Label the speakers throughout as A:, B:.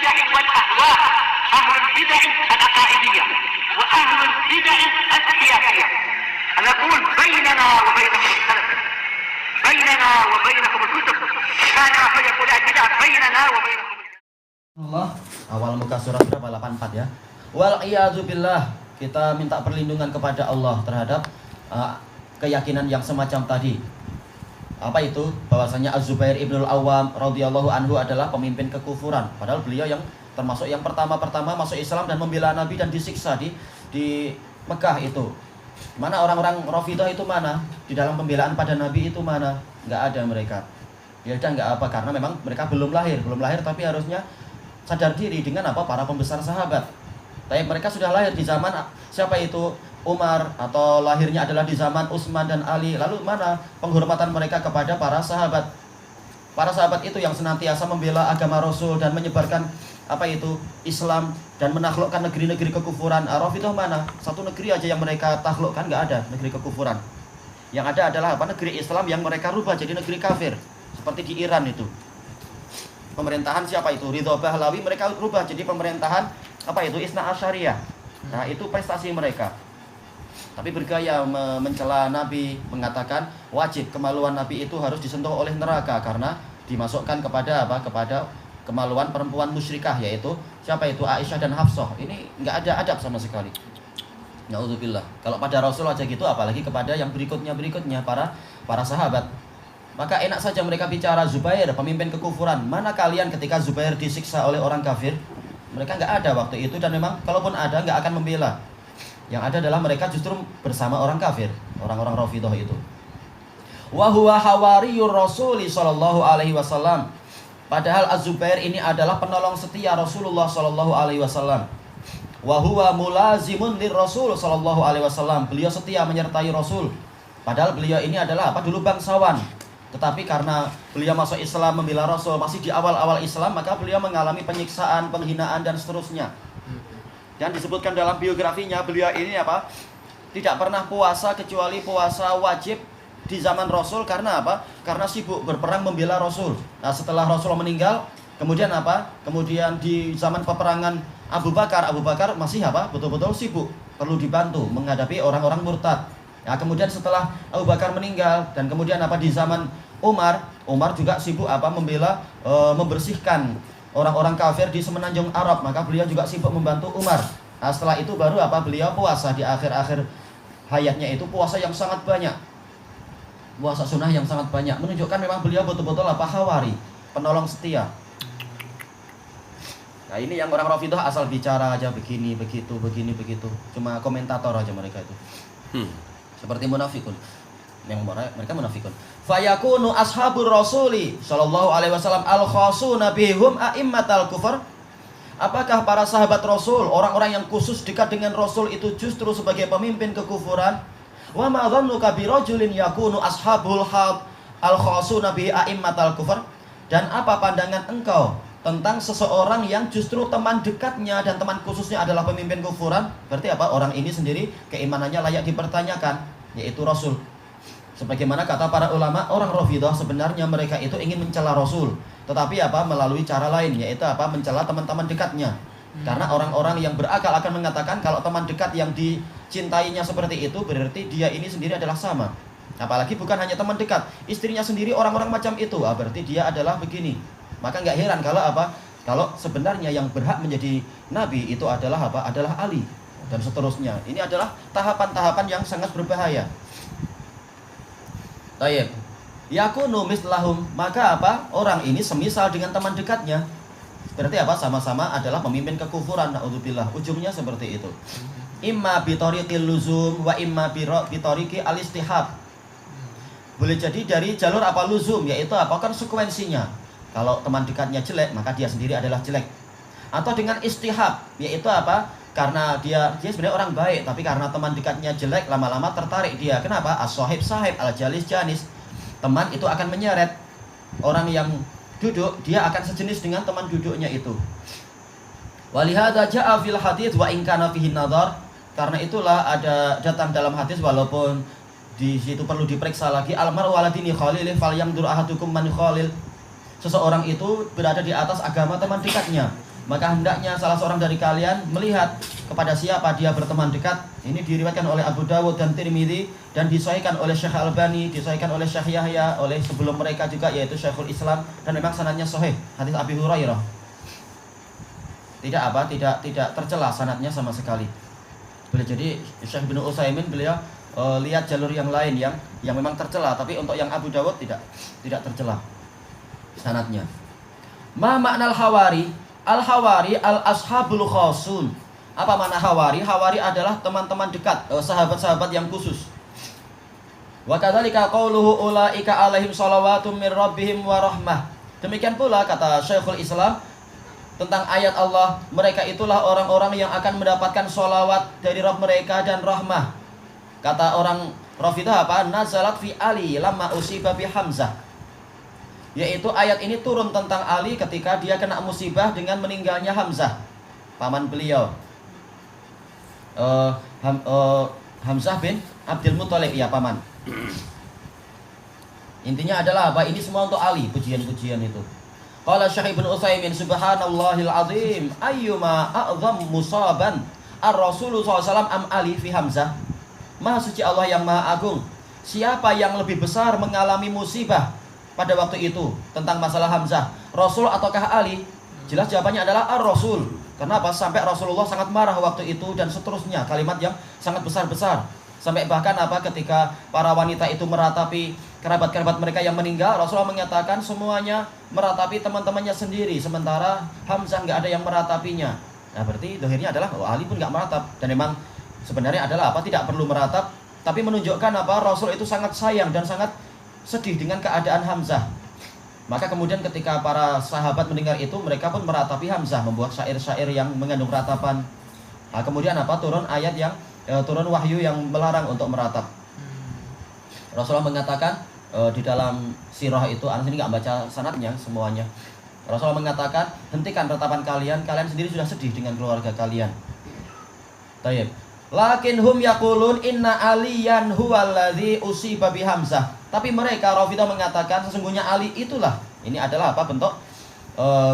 A: البدع والأهواء، أهل البدع العقائدية وأهل البدع السياسية. نقول بيننا وبينكم السلف، بيننا وبينكم الكتب، كان فيقول البدع بيننا وبينكم.
B: Allah, awal muka surat berapa? 84 ya. Wal iyadu billah, kita minta perlindungan kepada Allah terhadap keyakinan yang semacam tadi. Apa itu? Bahwasanya Az-Zubair ibnul Awwam radhiyallahu anhu adalah pemimpin kekufuran. Padahal beliau yang termasuk yang pertama masuk Islam dan membela Nabi dan disiksa di Mekah itu. Mana orang-orang Rafidhah itu mana? Di dalam pembelaan pada Nabi itu mana? Nggak ada mereka. Ya udah nggak apa, karena memang mereka belum lahir tapi harusnya sadar diri dengan apa? Para pembesar sahabat. Tapi mereka sudah lahir di zaman siapa itu? Umar, atau lahirnya adalah di zaman Utsman dan Ali. Lalu mana penghormatan mereka kepada para sahabat? Para sahabat itu yang senantiasa membela agama Rasul dan menyebarkan apa itu? Islam dan menaklukkan negeri-negeri kekufuran. Rafidhah mana? Satu negeri aja yang mereka taklukkan, nggak ada negeri kekufuran. Yang ada adalah apa? Negeri Islam yang mereka rubah jadi negeri kafir. Seperti di Iran itu. Pemerintahan siapa itu? Ridho Pahlavi, mereka rubah jadi pemerintahan apa itu? Isna Asyariyah. Nah, itu prestasi mereka. Tapi bergaya mencela Nabi, mengatakan wajib kemaluan Nabi itu harus disentuh oleh neraka karena dimasukkan kepada apa? Kepada kemaluan perempuan musyrikah, yaitu siapa itu? Aisyah dan Hafsah. Ini nggak ada adab sama sekali. Na'udzubillah. Kalau pada Rasul aja gitu, apalagi kepada yang berikutnya para sahabat. Maka enak saja mereka bicara Zubair, pemimpin kekufuran. Mana kalian ketika Zubair disiksa oleh orang kafir? Mereka nggak ada waktu itu, dan memang kalaupun ada nggak akan membela. Yang ada adalah mereka justru bersama orang kafir, orang-orang Rafidhah itu. Wa huwa hawariyur Rasuli sallallahu alaihi wasallam. Padahal Az-Zubair ini adalah penolong setia Rasulullah sallallahu alaihi wasallam. Wa huwa mulazimun lir Rasul sallallahu alaihi wasallam. Beliau setia menyertai Rasul. Padahal beliau ini adalah apa? Dulu bangsawan. Tetapi karena beliau masuk Islam, membela Rasul, masih di awal-awal Islam, maka beliau mengalami penyiksaan, penghinaan dan seterusnya. Dan disebutkan dalam biografinya, beliau ini apa? Tidak pernah puasa kecuali puasa wajib di zaman Rasul. Karena apa? Karena sibuk berperang membela Rasul. Nah, setelah Rasul meninggal, kemudian apa? Kemudian di zaman peperangan Abu Bakar masih apa? Betul-betul sibuk, perlu dibantu menghadapi orang-orang murtad. Nah, kemudian setelah Abu Bakar meninggal dan kemudian apa? Di zaman Umar juga sibuk apa? Membela, membersihkan orang-orang kafir di semenanjung Arab, maka beliau juga sibuk membantu Umar. Nah, setelah itu baru apa? Beliau puasa di akhir-akhir hayatnya itu, puasa yang sangat banyak. Puasa sunnah yang sangat banyak, menunjukkan memang beliau betul-betul apa? Hawari, penolong setia. Nah, ini yang orang Rafidhah asal bicara aja begini, begitu. Cuma komentator aja mereka itu. Seperti munafikun. Yang mereka munafikun. Fayakunu ashabur rasuli sallallahu alaihi wasallam al-khasuna bihum a'immatal kufar. Apakah para sahabat Rasul, orang-orang yang khusus dekat dengan Rasul itu justru sebagai pemimpin kekufuran? Wa ma dhannuka bi rajulin yakunu ashabul haq al-khasuna bi a'immatal kufar? Dan apa pandangan engkau tentang seseorang yang justru teman dekatnya dan teman khususnya adalah pemimpin kekufuran? Berarti apa? Orang ini sendiri keimanannya layak dipertanyakan, yaitu Rasul. Sebagaimana kata para ulama, orang Rafidhah sebenarnya mereka itu ingin mencela Rasul, tetapi apa? Melalui cara lain, yaitu apa? Mencela teman-teman dekatnya. Karena orang-orang yang berakal akan mengatakan kalau teman dekat yang dicintainya seperti itu, berarti dia ini sendiri adalah sama. Apalagi bukan hanya teman dekat, istrinya sendiri orang-orang macam itu, berarti dia adalah begini. Maka nggak heran kalau apa? Kalau sebenarnya yang berhak menjadi nabi itu adalah apa? Adalah Ali dan seterusnya. Ini adalah tahapan-tahapan yang sangat berbahaya. Tayyib. Yakunu mislahum, maka apa? Orang ini semisal dengan teman dekatnya. Berarti apa? Sama-sama adalah pemimpin kekufuran. Na'udzubillah. Ujungnya seperti itu. Imma bitariqil luzum wa imma bitariqi al-istihab. Boleh jadi dari jalur apa? Luzum, yaitu apa? Konsekuensinya. Kalau teman dekatnya jelek, maka dia sendiri adalah jelek. Atau dengan istihab, yaitu apa? Karena dia sebenarnya orang baik, tapi karena teman dekatnya jelek, lama-lama tertarik dia. Kenapa? As-sahib sahib, al-jalis janis. Teman itu akan menyeret. Orang yang duduk, dia akan sejenis dengan teman duduknya itu. Walihada ja'a fil hadits wa in kana fihi nadhar. Karena itulah ada datang dalam hadis, walaupun di situ perlu diperiksa lagi. Al-mar'u ala dini khalilih falyamdur ahadukum man khalil. Seseorang itu berada di atas agama teman dekatnya. maka hendaknya salah seorang dari kalian melihat kepada siapa dia berteman dekat. Ini diriwayatkan oleh Abu Dawud dan Tirmidzi dan disahihkan oleh Syekh Albani, disahihkan oleh Syekh Yahya, oleh sebelum mereka juga yaitu Syekhul Islam, dan memang sanadnya sahih. Hadis Abi Hurairah. Tidak tercela sanadnya sama sekali. Boleh jadi Syekh bin Utsaimin beliau lihat jalur yang lain yang memang tercela, tapi untuk yang Abu Dawud tidak tercela sanadnya. Ma makna al-hawari? Al-hawari al-ashabul khasun. Apa makna hawari? Hawari adalah teman-teman dekat, sahabat-sahabat yang khusus. Wa kadzalika qauluhu ulaika alaihim shalawatum mir rabbihim wa rahmah. Demikian pula kata Syekhul Islam tentang ayat Allah, mereka itulah orang-orang yang akan mendapatkan sholawat dari Rabb mereka dan rahmah. Kata orang Rafidah apa? Nazalat fi Ali lamma usiba bi Hamzah. Yaitu ayat ini turun tentang Ali ketika dia kena musibah dengan meninggalnya Hamzah, paman beliau. Hamzah bin Abdul Muthalib, ya paman. Intinya adalah apa? Ini semua untuk Ali, pujian-pujian itu. Qala Syekh Ibnu Utsaimin subhanallahil azim ayyuma a'zam musaban ar-rasulullah sallallahu am Ali fi Hamzah. Maha suci Allah yang maha agung. Siapa yang lebih besar mengalami musibah pada waktu itu tentang masalah Hamzah, Rasul ataukah Ali? Jelas jawabannya adalah ar-Rasul. Kenapa? Sampai Rasulullah sangat marah waktu itu dan seterusnya, kalimat yang sangat besar-besar. Sampai bahkan apa ketika para wanita itu meratapi kerabat-kerabat mereka yang meninggal, Rasulullah mengatakan semuanya meratapi teman-temannya sendiri, sementara Hamzah nggak ada yang meratapinya. Nah berarti dohirnya adalah Ali pun nggak meratap, dan memang sebenarnya adalah apa? Tidak perlu meratap, tapi menunjukkan apa? Rasul itu sangat sayang dan sangat sedih dengan keadaan Hamzah. Maka kemudian ketika para sahabat mendengar itu, mereka pun meratapi Hamzah, membuat syair-syair yang mengandung ratapan. Nah, kemudian apa? Turun ayat yang turun wahyu yang melarang untuk meratap. Rasulullah mengatakan di dalam sirah itu, anak ini nggak baca sanadnya semuanya. Rasulullah mengatakan, hentikan ratapan kalian, kalian sendiri sudah sedih dengan keluarga kalian. Tayyib. Lakin hum yaqulun inna aliyan huwallazi usiba bi Hamzah. Tapi mereka Rafidah mengatakan sesungguhnya Ali itulah. Ini adalah apa?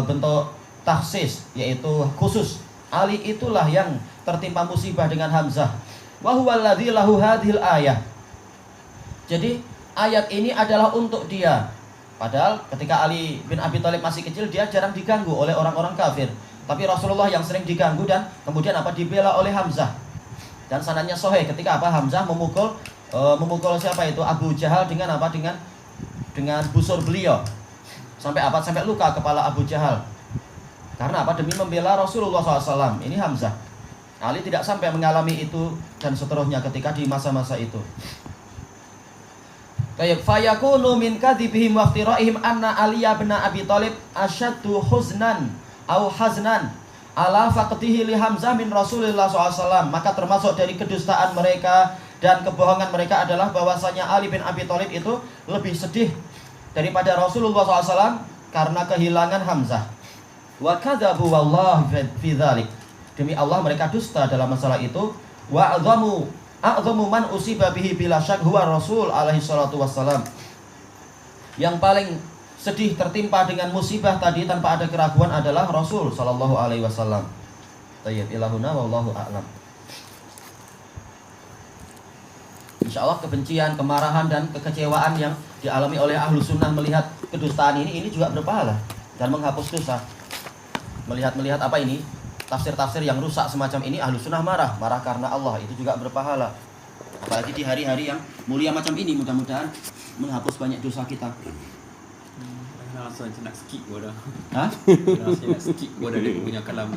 B: Bentuk takhsis, yaitu khusus. Ali itulah yang tertimpa musibah dengan Hamzah. Wa huwallazi lahu hadhil ayah. Jadi ayat ini adalah untuk dia. Padahal ketika Ali bin Abi Thalib masih kecil, dia jarang diganggu oleh orang-orang kafir. Tapi Rasulullah yang sering diganggu dan kemudian apa? Dibela oleh Hamzah. Dan sanadnya sahih ketika apa? Hamzah memukul siapa itu? Abu Jahal dengan apa? Dengan busur beliau. Sampai apa? Sampai luka kepala Abu Jahal. Karena apa? Demi membela Rasulullah SAW. Ini Hamzah. Ali tidak sampai mengalami itu dan seterusnya ketika di masa-masa itu. Kayak fayakunu min kadzibihim wa iftiraihim anna Ali bin Abi Thalib asyaddu huznan au haznan ala faqdihi li Hamzah min Rasulullah SAW. Maka termasuk dari kedustaan mereka dan kebohongan mereka adalah bahwasanya Ali bin Abi Thalib itu lebih sedih daripada Rasulullah SAW karena kehilangan Hamzah. Wa kadzabu wallahi fi dzalik. Demi Allah mereka dusta dalam masalah itu. Wa a'zamu man usiba bihi bila syak huwa Rasul alaihi salatu wassalam. Yang paling sedih tertimpa dengan musibah tadi tanpa ada keraguan adalah Rasul sallallahu alaihi wasallam. Tayyib ilahuna wallahu a'lam. Insyaallah kebencian, kemarahan dan kekecewaan yang dialami oleh ahlu sunnah melihat kedustaan ini juga berpahala dan menghapus dosa. Melihat apa ini? Tafsir-tafsir yang rusak semacam ini, ahlu sunnah marah karena Allah, itu juga berpahala. Apalagi di hari-hari yang mulia macam ini, mudah-mudahan menghapus banyak dosa kita.
C: Rasa macam nak skip gua dah.
B: Hah?
C: Rasa nak skip gua dah dia punya kalam.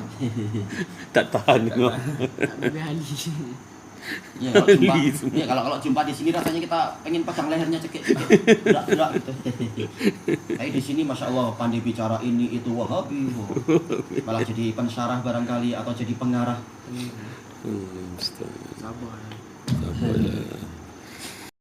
D: Tak tahan tengok.
C: Lebih ahli.
B: Ya, kalau jumpa di sini rasanya kita pengen pegang lehernya cekik-cekik, gerak-gerak gitu. Tapi di sini masya Allah pandai bicara ini itu Wahabi, malah jadi pensyarah barangkali atau jadi pengarah.
C: Sabar.
D: Sabar.